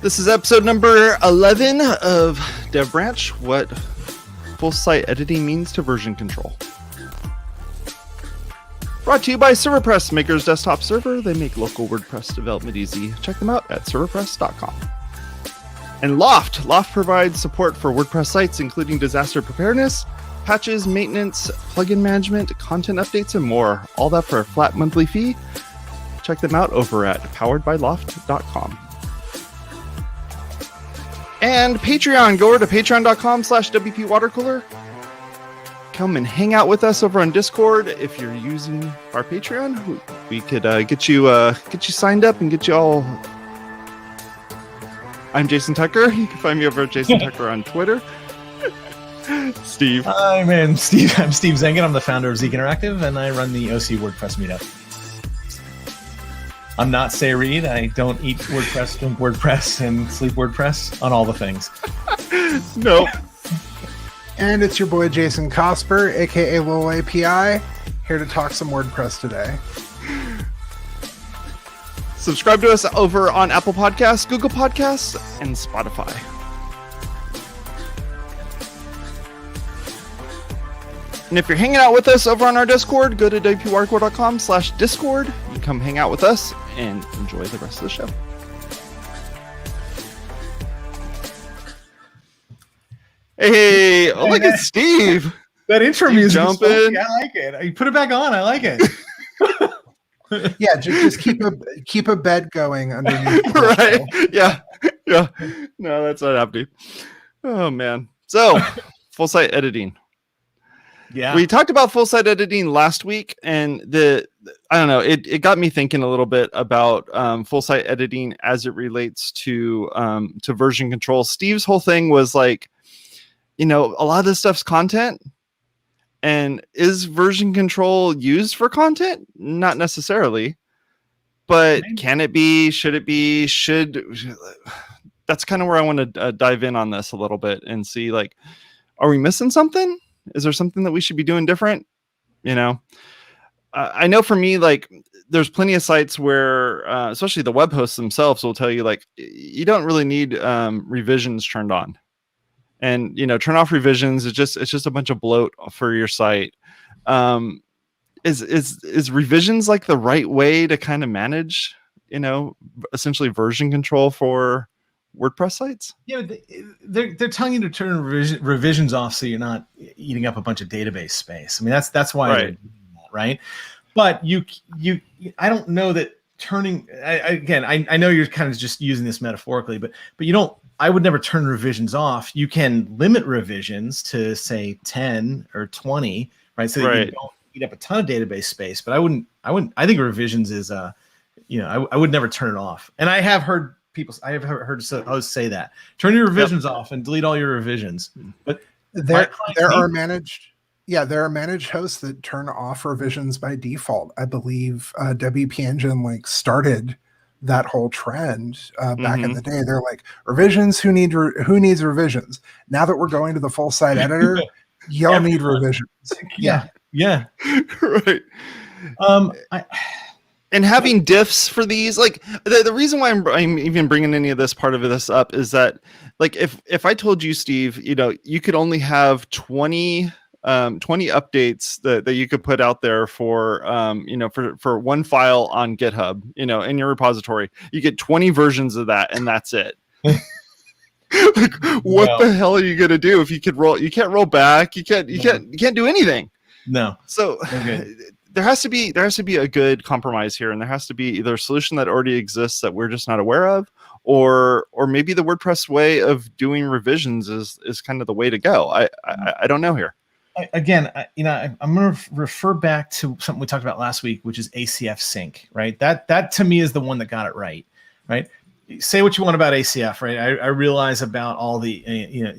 This is episode number 11 of Dev Branch, what full site editing means to version control. Brought to you by ServerPress, Maker's desktop server. They make local WordPress development easy. Check them out at serverpress.com. And Loft. Loft provides support for WordPress sites, including disaster preparedness, patches, maintenance, plugin management, content updates, and more. All that for a flat monthly fee. Check them out over at poweredbyloft.com. And Patreon. Go over to patreon.com/WPwatercooler. Come and hang out with us over on Discord. If you're using our Patreon, we could get you signed up and get you all. I'm Jason Tucker. You can find me over at Jason Tucker on Twitter. Steve. Hi, man. I'm Steve Zengen. I'm the founder of Zeek Interactive, and I run the OC WordPress meetup. I'm not Say Reed. I don't eat WordPress, drink WordPress, and sleep WordPress on all the things. Nope. And it's your boy Jason Cosper, aka Lil API, here to talk some WordPress today. Subscribe to us over on Apple Podcasts, Google Podcasts, and Spotify. And if you're hanging out with us over on our Discord, go to WPwatercooler.com/Discord. You can come hang out with us and enjoy the rest of the show. Hey, look at Steve. That intro Steve music jumping. is funky. I like it. You put it back on. I like it. Yeah, just keep a bed going underneath. Right? Yeah. No, that's not happening. Oh man. So, full site editing. Yeah. We talked about full site editing last week, and I don't know, it got me thinking a little bit about full site editing as it relates to version control. Steve's whole thing was like, a lot of this stuff's content, and is version control used for content? Not necessarily, but can it be? Should it be? That's kind of where I want to dive in on this a little bit and see, like, are we missing something? Is there something that we should be doing different? I know for me, like, there's plenty of sites where, especially the web hosts themselves will tell you, like, you don't really need revisions turned on. And, turn off revisions. It's just a bunch of bloat for your site. Is revisions like the right way to kind of manage, essentially version control for WordPress sites? Yeah, they're telling you to turn revisions off so you're not eating up a bunch of database space. I mean, that's why they're doing that, right? But I don't know that turning. I know you're kind of just using this metaphorically, but you don't. I would never turn revisions off. You can limit revisions to say 10 or 20, right? So that you don't eat up a ton of database space. But I wouldn't. I think revisions is I would never turn it off. And I have heard hosts say that turn your revisions off and delete all your revisions. But there are managed hosts that turn off revisions by default. I believe WP Engine started that whole trend back in the day. They're like, revisions, who needs revisions? Now that we're going to the full site editor, y'all need revisions. Yeah. Right. And having diffs for these, like, the reason why I'm even bringing any of this part of this up is that, like, if I told you, Steve, you could only have 20 updates that you could put out there for for one file on GitHub, in your repository, you get 20 versions of that, and that's it. Like, what the hell are you gonna do if you can't roll back, you can't do anything. No. So there has to be a good compromise here, and there has to be either a solution that already exists that we're just not aware of, or maybe the WordPress way of doing revisions is kind of the way to go. I don't know here. I'm going to refer back to something we talked about last week, which is ACF Sync, right? That to me is the one that got it right? Say what you want about ACF, right? I realize about all the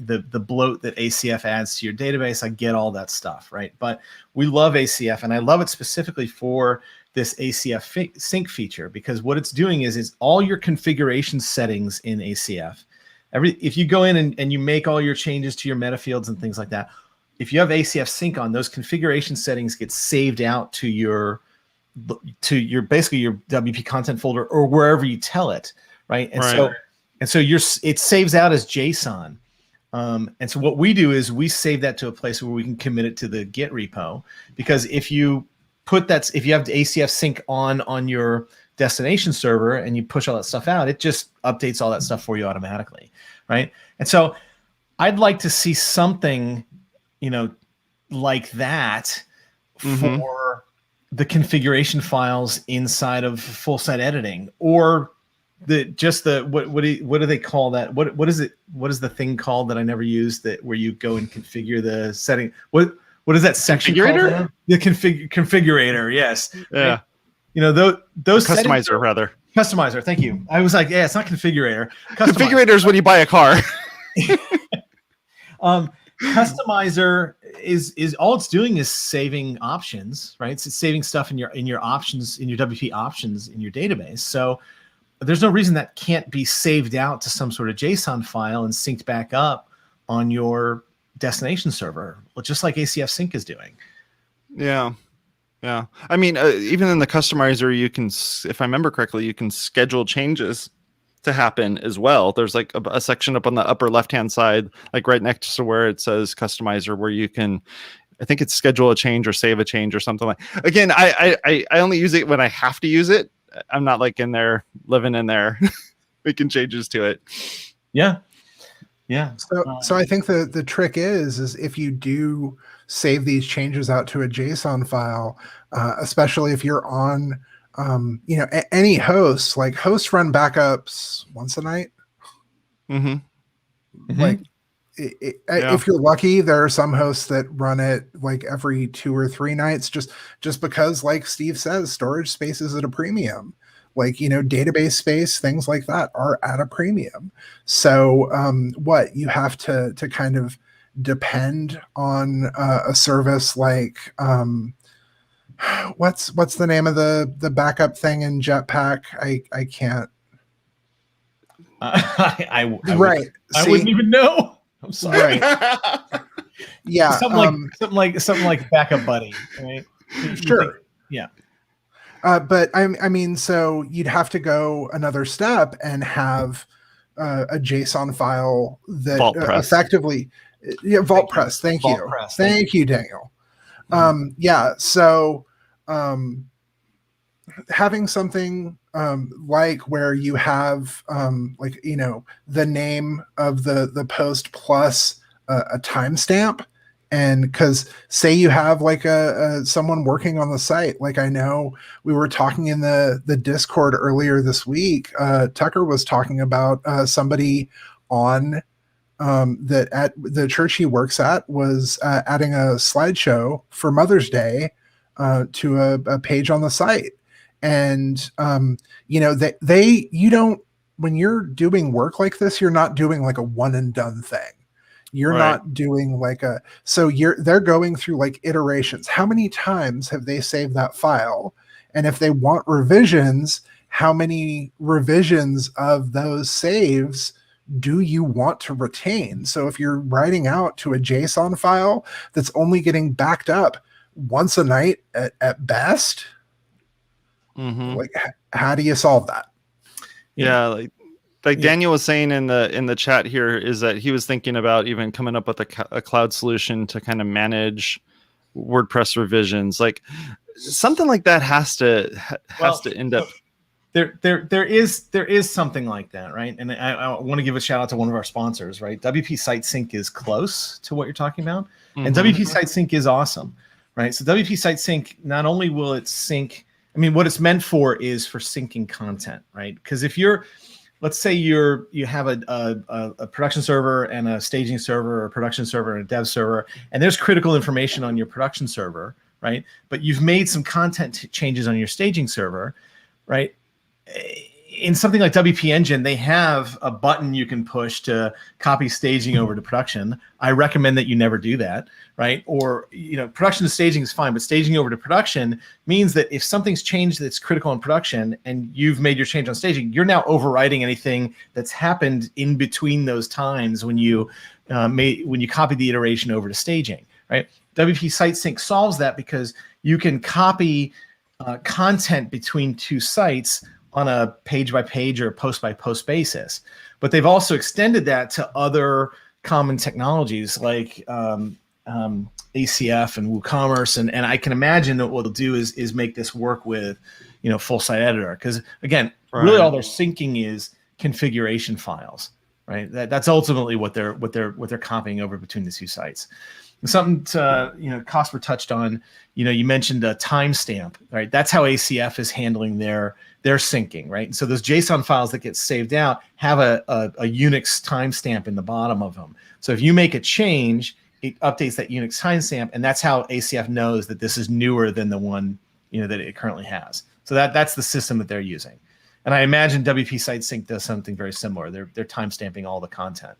the bloat that ACF adds to your database. I get all that stuff, right? But we love ACF, and I love it specifically for this ACF Sync feature, because what it's doing is all your configuration settings in ACF. If you go in and you make all your changes to your meta fields and things like that, if you have ACF Sync on, those configuration settings get saved out to your basically your WP content folder or wherever you tell it, right? And so And so it saves out as JSON. And so what we do is we save that to a place where we can commit it to the Git repo, because if you have the ACF sync on your destination server and you push all that stuff out, it just updates all that stuff for you automatically, right? And so I'd like to see something, like that for the configuration files inside of full site editing, or what do they call that? What is it? What is the thing called that I never used, that where you go and configure the setting? What is that section called? The configurator. Yes. Yeah. Those customizer, rather. Customizer. Thank you. I was like, yeah, it's not configurator. Configurator is when you buy a car. Customizer is all it's doing is saving options, right? It's saving stuff in your options, in your WP options in your database. So there's no reason that can't be saved out to some sort of JSON file and synced back up on your destination server, just like ACF Sync is doing. Yeah. Yeah. I mean, even in the customizer, you can, if I remember correctly, you can schedule changes to happen as well. There's like a section up on the upper left-hand side, like right next to where it says customizer, where you can, I think it's schedule a change or save a change or something like. Again, I only use it when I have to use it. I'm not like in there, living in there, making changes to it. Yeah. Yeah. So I think the trick is if you do save these changes out to a JSON file, especially if you're on, any hosts, like hosts run backups once a night. Like if you're lucky, there are some hosts that run it like every 2 or 3 nights, just because, like Steve says, storage space is at a premium. Like, database space, things like that are at a premium. So what you have to kind of depend on a service like what's the name of the backup thing in Jetpack? I can't. I See? wouldn't even know. I'm sorry. Right. Yeah. Something like Backup Buddy, right? Sure. Yeah. But I mean, so you'd have to go another step and have a JSON file that effectively, WordPress. Thank you. Thank you, Daniel. Yeah. So having something like where you have the name of the post plus a timestamp. And because say you have like someone working on the site, like I know we were talking in the Discord earlier this week, Tucker was talking about somebody on that at the church he works at was adding a slideshow for Mother's Day to a page on the site. And you don't, when you're doing work like this, you're not doing like a one and done thing. You're not doing like they're going through like iterations. How many times have they saved that file? And if they want revisions, how many revisions of those saves do you want to retain? So if you're writing out to a JSON file that's only getting backed up once a night at best, like how do you solve that? Yeah, like Daniel was saying in the chat here, is that he was thinking about even coming up with a cloud solution to kind of manage WordPress revisions. Like something like that has to end up. There is something like that, right? And I want to give a shout out to one of our sponsors, right? WP Site Sync is close to what you're talking about, and WP Site Sync is awesome, right? So WP Site Sync, not only will it sync, I mean, what it's meant for is for syncing content, right? Because if you're, let's say you have a production server and a staging server, or a production server and a dev server, and there's critical information on your production server, right? But you've made some content changes on your staging server, right? In something like WP Engine, they have a button you can push to copy staging over to production. I recommend that you never do that, right? Or, production to staging is fine, but staging over to production means that if something's changed that's critical in production and you've made your change on staging, you're now overriding anything that's happened in between those times when you copied the iteration over to staging, right? WP Site Sync solves that because you can copy content between two sites on a page by page or post by post basis. But they've also extended that to other common technologies like ACF and WooCommerce, and I can imagine that what they'll do is make this work with, full site editor, because again, really all they're syncing is configuration files, right? That's ultimately what they're copying over between the two sites. And something to, Cosper touched on, you mentioned a timestamp, right? That's how ACF is handling their syncing, right? And so those JSON files that get saved out have a Unix timestamp in the bottom of them. So if you make a change, it updates that Unix timestamp, and that's how ACF knows that this is newer than the one that it currently has. So that's the system that they're using. And I imagine WP Site Sync does something very similar. They're timestamping all the content.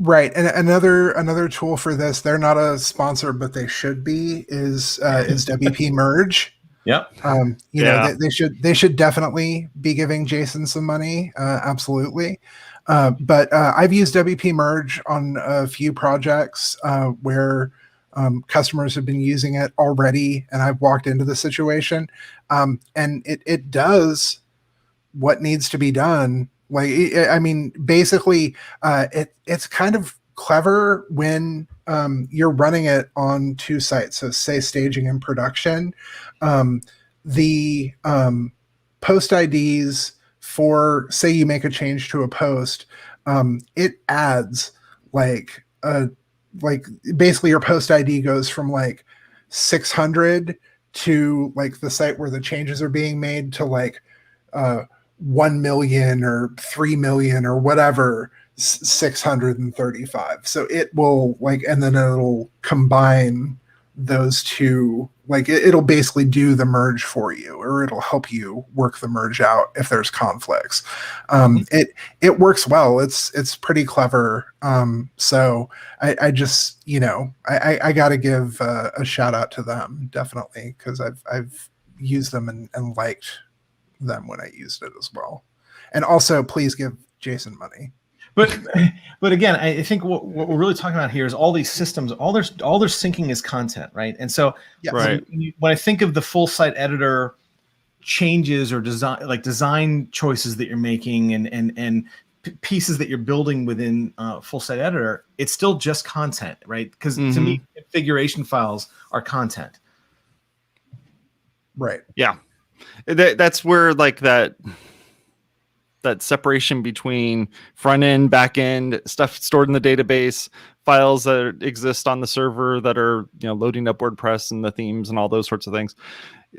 Right. And another tool for this, they're not a sponsor, but they should be, is WP Merge. Yep. They should definitely be giving Jason some money. Absolutely. But I've used WP Merge on a few projects where customers have been using it already, and I've walked into the situation, and it does what needs to be done. Like, I mean, basically, it's kind of clever when you're running it on two sites. So say staging and production, the post IDs for, say you make a change to a post, it adds like basically your post ID goes from like 600 to like the site where the changes are being made to like 1 million or 3 million or whatever, 635. So it will and then it'll combine those two. Like it'll basically do the merge for you, or it'll help you work the merge out if there's conflicts. It works well. It's pretty clever. So I just, I got to give a shout out to them, definitely, because I've used them and liked them when I used it as well. And also, please give Jason money. But again, I think what we're really talking about here is all these systems, all they're syncing is content, right? And so, when I think of the full site editor changes or design choices that you're making and pieces that you're building within full site editor, it's still just content, right? Because to me, configuration files are content. Right. Yeah. That's where that separation between front end, back end, stuff stored in the database, files that exist on the server that are loading up WordPress and the themes and all those sorts of things.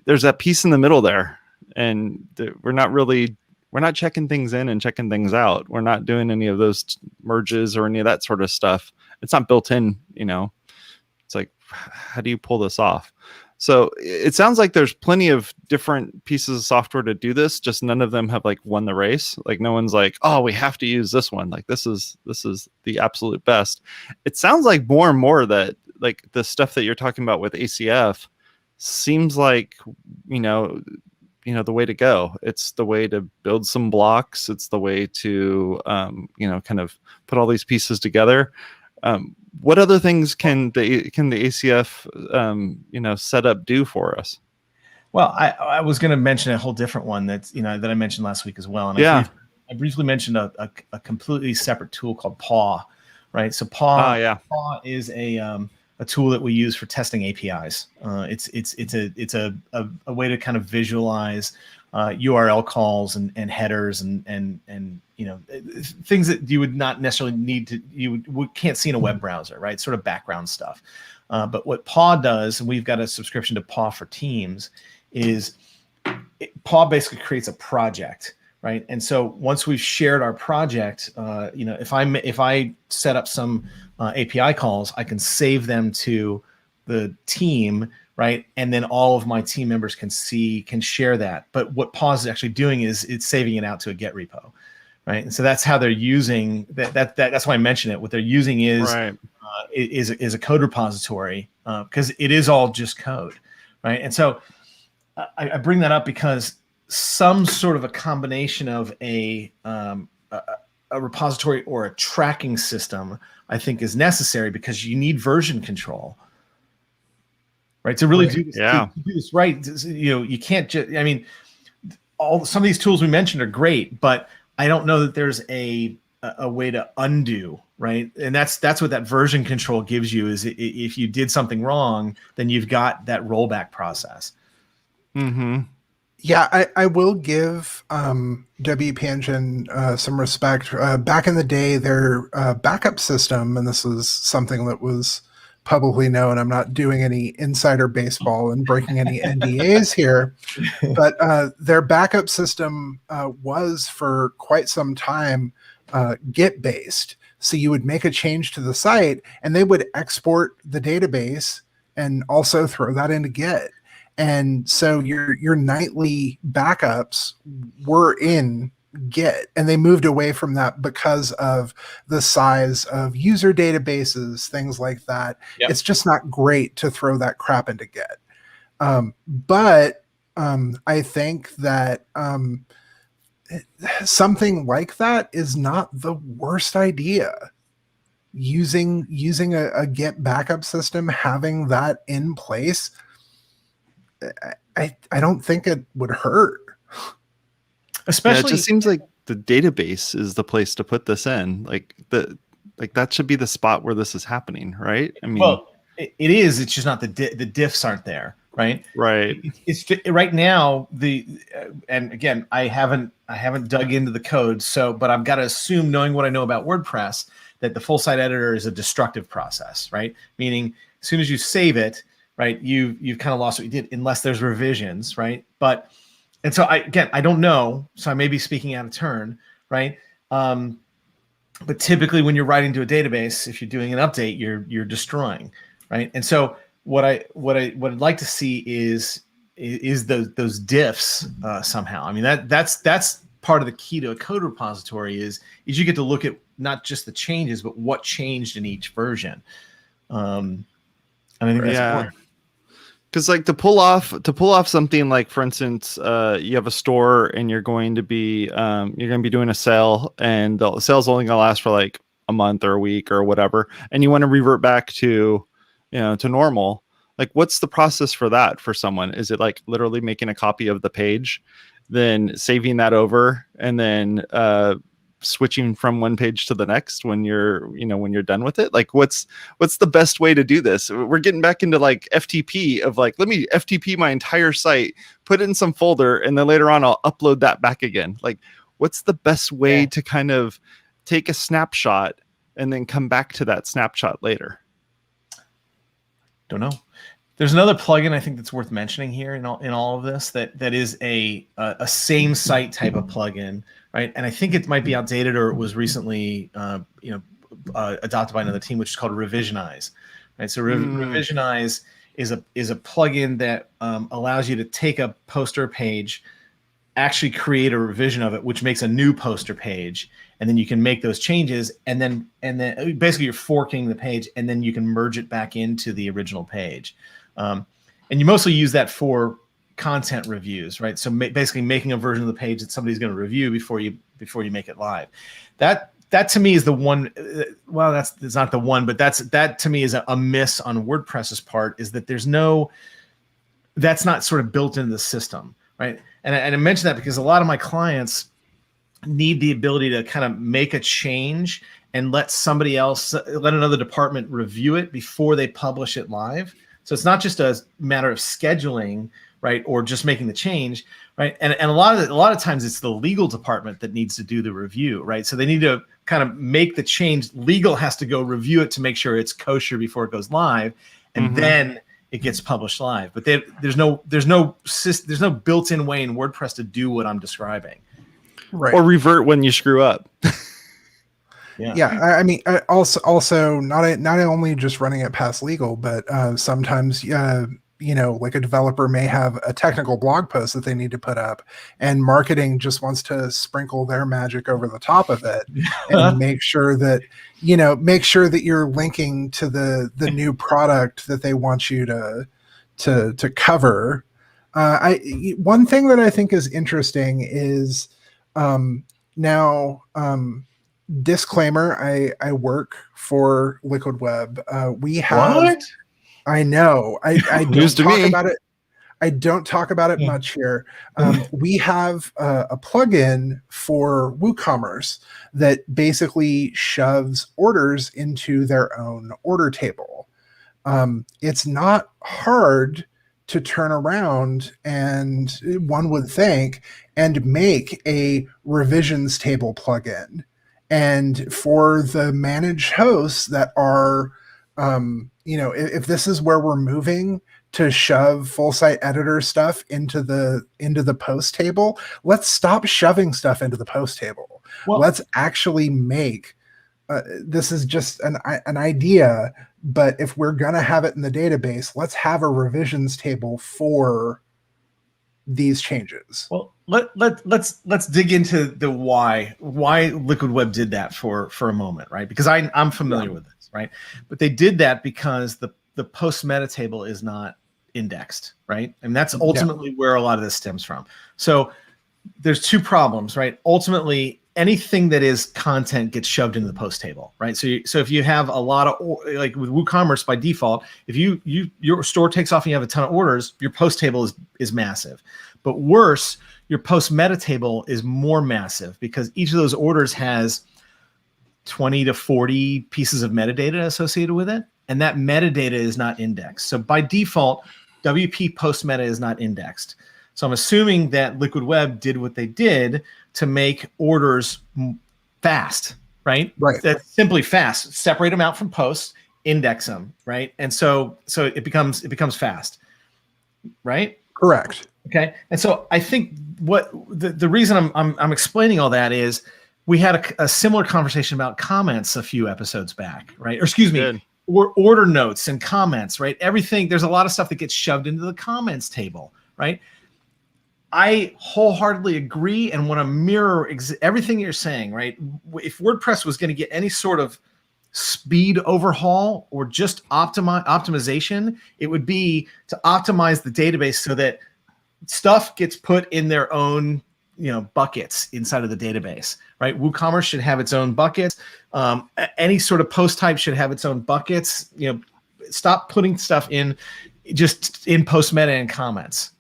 There's that piece in the middle there, and we're not checking things in and checking things out. We're not doing any of those merges or any of that sort of stuff. It's not built in. It's like, how do you pull this off? So it sounds like there's plenty of different pieces of software to do this. Just none of them have won the race. Like no one's like, oh, we have to use this one. Like this is the absolute best. It sounds like more and more that the stuff that you're talking about with ACF seems like, the way to go. It's the way to build some blocks. It's the way to, kind of put all these pieces together. What other things can the ACF setup do for us? Well, I was going to mention a whole different one that I mentioned last week as well. And I briefly mentioned a completely separate tool called Paw, right? So Paw is a tool that we use for testing APIs. It's a way to kind of visualize URL calls and headers and things that you would not necessarily need to, can't see in a web browser, right? Sort of background stuff. But what Paw does, and we've got a subscription to Paw for Teams, is Paw basically creates a project, right? And so once we've shared our project, if I set up some API calls, I can save them to the team, right? And then all of my team members can share that. But what Paw is actually doing is it's saving it out to a Git repo, right? And so that's how they're using that. That's why I mentioned it. What they're using is a code repository because it is all just code, right? And so I bring that up because some sort of a combination of a repository or a tracking system, I think, is necessary because you need version control, right? To really do this, to do this right. You can't just. I mean, some of these tools we mentioned are great, but I don't know that there's a way to undo, right? And that's what that version control gives you, is if you did something wrong, then you've got that rollback process. Mm-hmm. Yeah, I will give WP Engine some respect. Back in the day, their backup system, and this was something that was publicly known. I'm not doing any insider baseball and breaking any NDAs here, but their backup system was for quite some time Git based. So you would make a change to the site, and they would export the database and also throw that into Git. And so your nightly backups were in Git, and they moved away from that because of the size of user databases, things like that. Yep. It's just not great to throw that crap into Git. But I think that something like that is not the worst idea. Using a Git backup system, having that in place, I don't think it would hurt. Especially, it just seems like the database is the place to put this in. Like that should be the spot where this is happening, right? I mean, well, it is. It's just not the diffs aren't there, right? Right. It's right now. And again, I haven't dug into the code, but I've got to assume, knowing what I know about WordPress, that the full site editor is a destructive process, right? Meaning, as soon as you save it, right, you've kind of lost what you did, unless there's revisions, right? And so I don't know, so I may be speaking out of turn, right? But typically, when you're writing to a database, if you're doing an update, you're destroying, right? And so what I'd like to see is those diffs somehow. I mean, that's part of the key to a code repository is you get to look at not just the changes, but what changed in each version. And I think that's important. Because like to pull off something like, for instance, you have a store and you're going to be doing a sale, and the sale's only gonna last for like a month or a week or whatever, and you want to revert back to normal. Like, what's the process for that for someone? Is it like literally making a copy of the page, then saving that over, and then switching from one page to the next when you're done with it? Like, what's the best way to do this? We're getting back into like FTP of like, let me FTP my entire site, put it in some folder, and then later on I'll upload that back again. Like, what's the best way to kind of take a snapshot and then come back to that snapshot later? Don't know. There's another plugin I think that's worth mentioning here in all of this that is a same site type of plugin, right? And I think it might be outdated, or it was recently adopted by another team, which is called Revisionize, right? So Revisionize is a plugin that allows you to take a poster page, actually create a revision of it, which makes a new poster page, and then you can make those changes, and then basically you're forking the page, and then you can merge it back into the original page. And you mostly use that for content reviews, right? So basically making a version of the page that somebody's going to review before you make it live. That to me is the one. Well, it's not the one, but that to me is a miss on WordPress's part, is that that's not sort of built into the system, right? And I mention that because a lot of my clients need the ability to kind of make a change and let another department review it before they publish it live. So it's not just a matter of scheduling, right, or just making the change, right? And a lot of times it's the legal department that needs to do the review, right? So they need to kind of make the change. Legal has to go review it to make sure it's kosher before it goes live, and then it gets published live. But there's no built-in way in WordPress to do what I'm describing, right? Or revert when you screw up. Yeah. I mean, also not only just running it past legal, but sometimes, like a developer may have a technical blog post that they need to put up, and marketing just wants to sprinkle their magic over the top of it and make sure that you're linking to the new product that they want you to cover. One thing that I think is interesting is now. Disclaimer, I work for Liquid Web. We have what? I know. I don't talk about it. I don't talk about it much here. We have a plugin for WooCommerce that basically shoves orders into their own order table. It's not hard to turn around, and one would think, and make a revisions table plugin. And for the managed hosts that are, if this is where we're moving to shove full site editor stuff into the post table, let's stop shoving stuff into the post table. Well, let's actually make this is just an idea, but if we're going to have it in the database, let's have a revisions table for these changes. Well, let's dig into the why Liquid Web did that for a moment, right? Because I'm familiar with this, right? But they did that because the post meta table is not indexed, right? And that's ultimately where a lot of this stems from. So there's two problems, right? Ultimately, anything that is content gets shoved into the post table, right? So if you have a lot of, like with WooCommerce by default, if your store takes off and you have a ton of orders, your post table is massive. But worse, your post meta table is more massive because each of those orders has 20 to 40 pieces of metadata associated with it. And that metadata is not indexed. So by default, WP post meta is not indexed. So I'm assuming that Liquid Web did what they did to make orders fast, right? Right. That's simply fast. Separate them out from posts, index them, right? And so it becomes fast, right? Correct. Okay. And so I think what the reason I'm explaining all that is we had a similar conversation about comments a few episodes back, right? Or excuse me, or order notes and comments, right? Everything, there's a lot of stuff that gets shoved into the comments table, right? I wholeheartedly agree and want to mirror everything you're saying, right? If WordPress was going to get any sort of speed overhaul or just optimization, it would be to optimize the database so that stuff gets put in their own, buckets inside of the database, right? WooCommerce should have its own buckets. Any sort of post type should have its own buckets. Stop putting stuff in post meta and comments.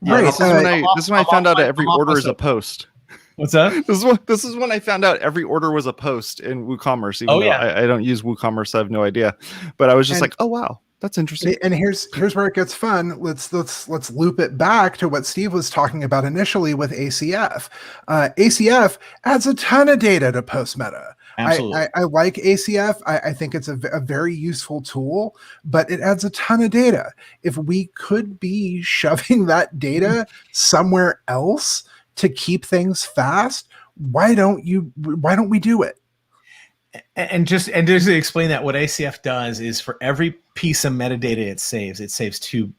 Right. This is when I found out every order is a post. What's that? This is when I found out every order was a post in WooCommerce. Even though I don't use WooCommerce, I have no idea. But I was just like, oh wow, that's interesting. And here's where it gets fun. Let's loop it back to what Steve was talking about initially with ACF. ACF adds a ton of data to post meta. Absolutely. I like ACF. I think it's a very useful tool, but it adds a ton of data. If we could be shoving that data somewhere else to keep things fast, why don't we do it? And just to explain that, what ACF does is for every piece of metadata it saves two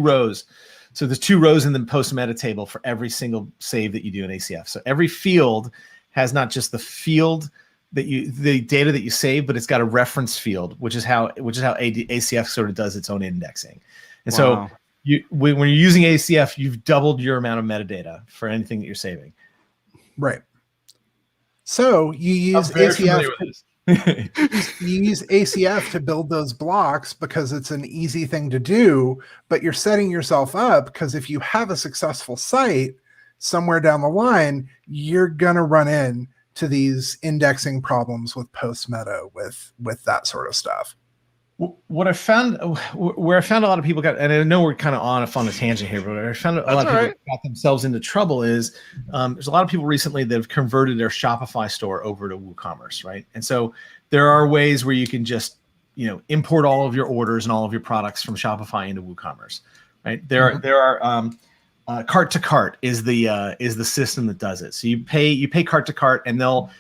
rows. So there's 2 rows in the post meta table for every single save that you do in ACF. So every field has not just the field the data that you save, but it's got a reference field, which is how ACF sort of does its own indexing. And so when you're using ACF, you've doubled your amount of metadata for anything that you're saving. Right. So you use ACF. You use ACF to build those blocks because it's an easy thing to do, but you're setting yourself up because if you have a successful site somewhere down the line, you're going to run into these indexing problems with post meta with that sort of stuff. What I found, where I found a lot of people got, and I know we're kind of on a tangent here, but I found a lot of people got themselves into trouble is there's a lot of people recently that have converted their Shopify store over to WooCommerce, right? And so there are ways where you can just, import all of your orders and all of your products from Shopify into WooCommerce, right? There are cart to cart is the system that does it. So you pay cart to cart, and they'll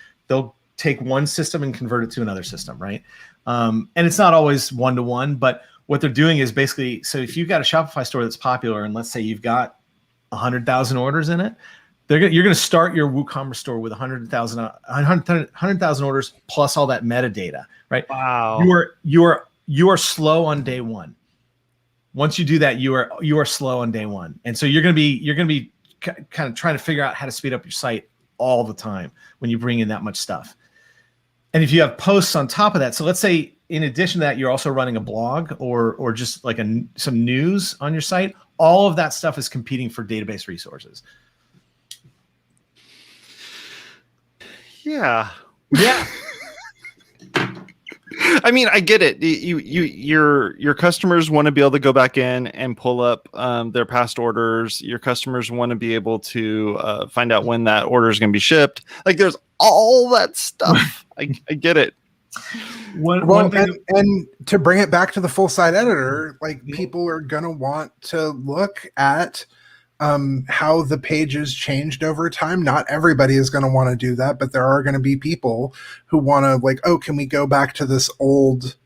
take one system and convert it to another system, right? And it's not always one-to-one, but what they're doing is basically, so if you've got a Shopify store that's popular, and let's say you've got 100,000 orders in it, you're going to start your WooCommerce store with 100,000 orders plus all that metadata, right? Wow. You are slow on day one. Once you do that, you are slow on day one, and so you're going to be kind of trying to figure out how to speed up your site all the time when you bring in that much stuff. And if you have posts on top of that, so let's say in addition to that, you're also running a blog or just like some news on your site, all of that stuff is competing for database resources. Yeah. Yeah. I mean, I get it. Your customers want to be able to go back in and pull up their past orders. Your customers want to be able to find out when that order is going to be shipped. Like, there's all that stuff. I get it. And to bring it back to the full site editor, like, people are going to want to look at how the pages changed over time. Not everybody is going to want to do that, but there are going to be people who want to, like, oh, can we go back to this old,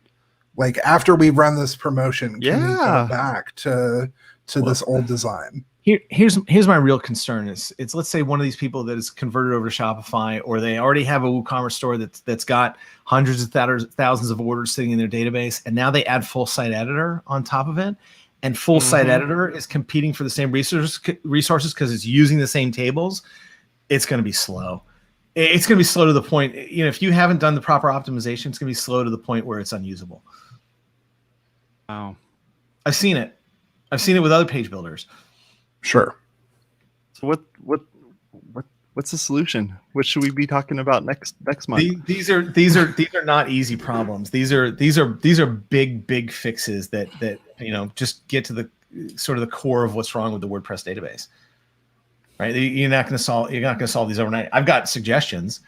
like, after we run this promotion, can we go back to this old design? Here's my real concern is let's say one of these people that is converted over to Shopify, or they already have a WooCommerce store that's got hundreds of thousands of orders sitting in their database, and now they add full site editor on top of it. And full site editor is competing for the same resources because it's using the same tables. It's going to be slow. It's going to be slow to the point, if you haven't done the proper optimization, it's going to be slow to the point where it's unusable. Wow. I've seen it. I've seen it with other page builders. Sure. So what's the solution? What should we be talking about next month? These are not easy problems. These are big fixes that just get to the sort of the core of what's wrong with the WordPress database. Right? You're not going to solve these overnight. I've got suggestions.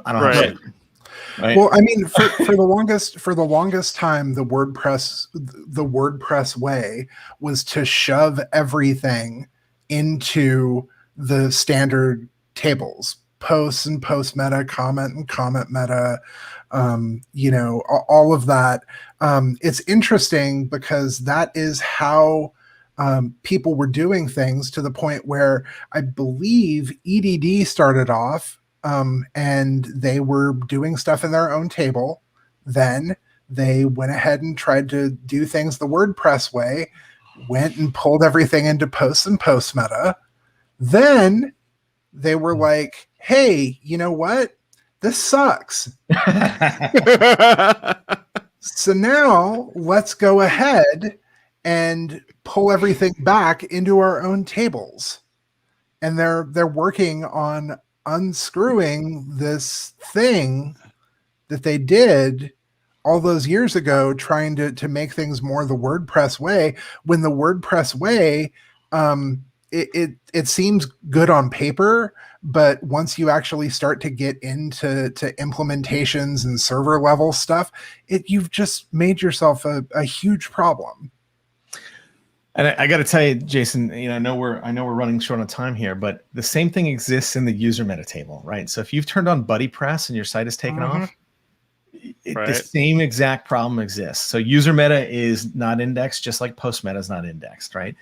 I don't have to. Right? Well, I mean, for the longest time, the WordPress way was to shove everything into the standard tables, posts and post meta, comment and comment meta, all of that. It's interesting because that is how people were doing things, to the point where I believe EDD started off and they were doing stuff in their own table. Then they went ahead and tried to do things the WordPress way, went and pulled everything into posts and post meta. Then they were like, hey, you know what? This sucks. So now let's go ahead and pull everything back into our own tables. And they're working on unscrewing this thing that they did all those years ago, trying to make things more the WordPress way, when the WordPress way, it seems good on paper, but once you actually start to get into implementations and server level stuff, you've just made yourself a huge problem. And I got to tell you, Jason, I know we're running short on time here, but the same thing exists in the user meta table, right? So if you've turned on BuddyPress and your site is taken off, the same exact problem exists. So user meta is not indexed, just like post meta is not indexed, right?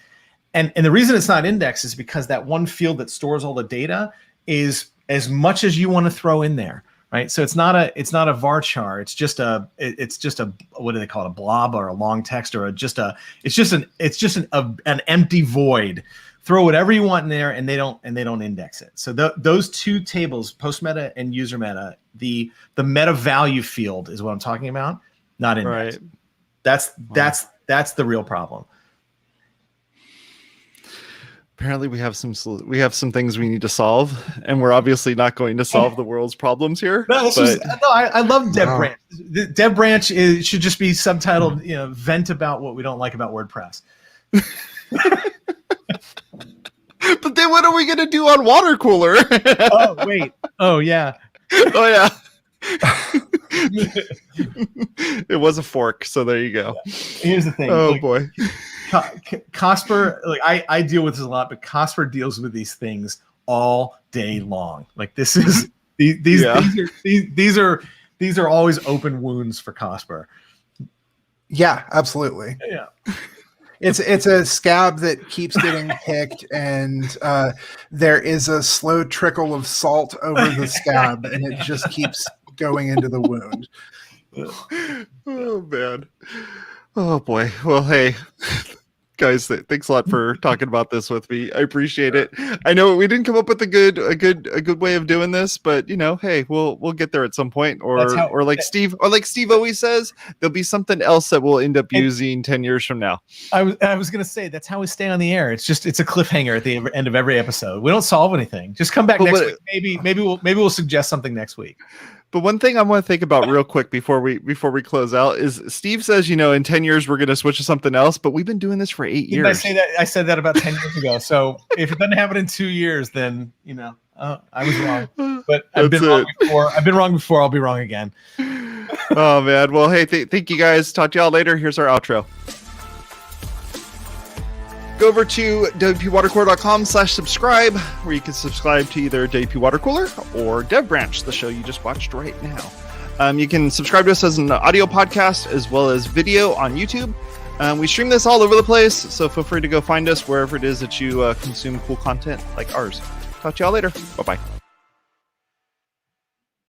And the reason it's not indexed is because that one field that stores all the data is as much as you want to throw in there, right? So it's not a varchar. It's just a what do they call it? A blob or a long text, or it's just an empty void. Throw whatever you want in there, and they don't index it. So those two tables, post meta and user meta, the meta value field is what I'm talking about, not indexed. Right. That's the real problem. Apparently we have some things we need to solve, and we're obviously not going to solve the world's problems here. No, I love Dev Branch. The Dev Branch should just be subtitled, vent about what we don't like about WordPress. But then what are we going to do on WaterCooler? Oh, wait. Oh, yeah. Oh, yeah. It was a fork, so there you go. Here's the thing. Oh, boy. Cosper, I deal with this a lot, but Cosper deals with these things all day long. Like, this is these are always open wounds for Cosper. Yeah, absolutely. Yeah. It's a scab that keeps getting picked, and there is a slow trickle of salt over the scab, and it just keeps going into the wound. Oh, man. Oh, boy. Well, hey, Guys, thanks a lot for talking about this with me. I appreciate it. I know we didn't come up with a good way of doing this, but hey, we'll get there at some point. Or like Steve always says, there'll be something else that we'll end up using 10 years from now. I was gonna say that's how we stay on the air. It's a cliffhanger at the end of every episode. We don't solve anything. Just come back next week. Maybe we'll suggest something next week. But one thing I want to think about real quick before we close out is Steve says, in 10 years, we're going to switch to something else, but we've been doing this for 8 years. Did I say that? I said that about 10 years ago. So if it doesn't happen in 2 years, then, I was wrong, but I've been wrong before. I've been wrong before. I'll be wrong again. Oh man. Well, hey, thank you guys. Talk to y'all later. Here's our outro. Go over to WPwatercooler.com/subscribe, where you can subscribe to either WP Watercooler or Dev Branch, the show you just watched right now. You can subscribe to us as an audio podcast as well as video on YouTube. We stream this all over the place, so feel free to go find us wherever it is that you consume cool content like ours. Talk to y'all later. Bye-bye.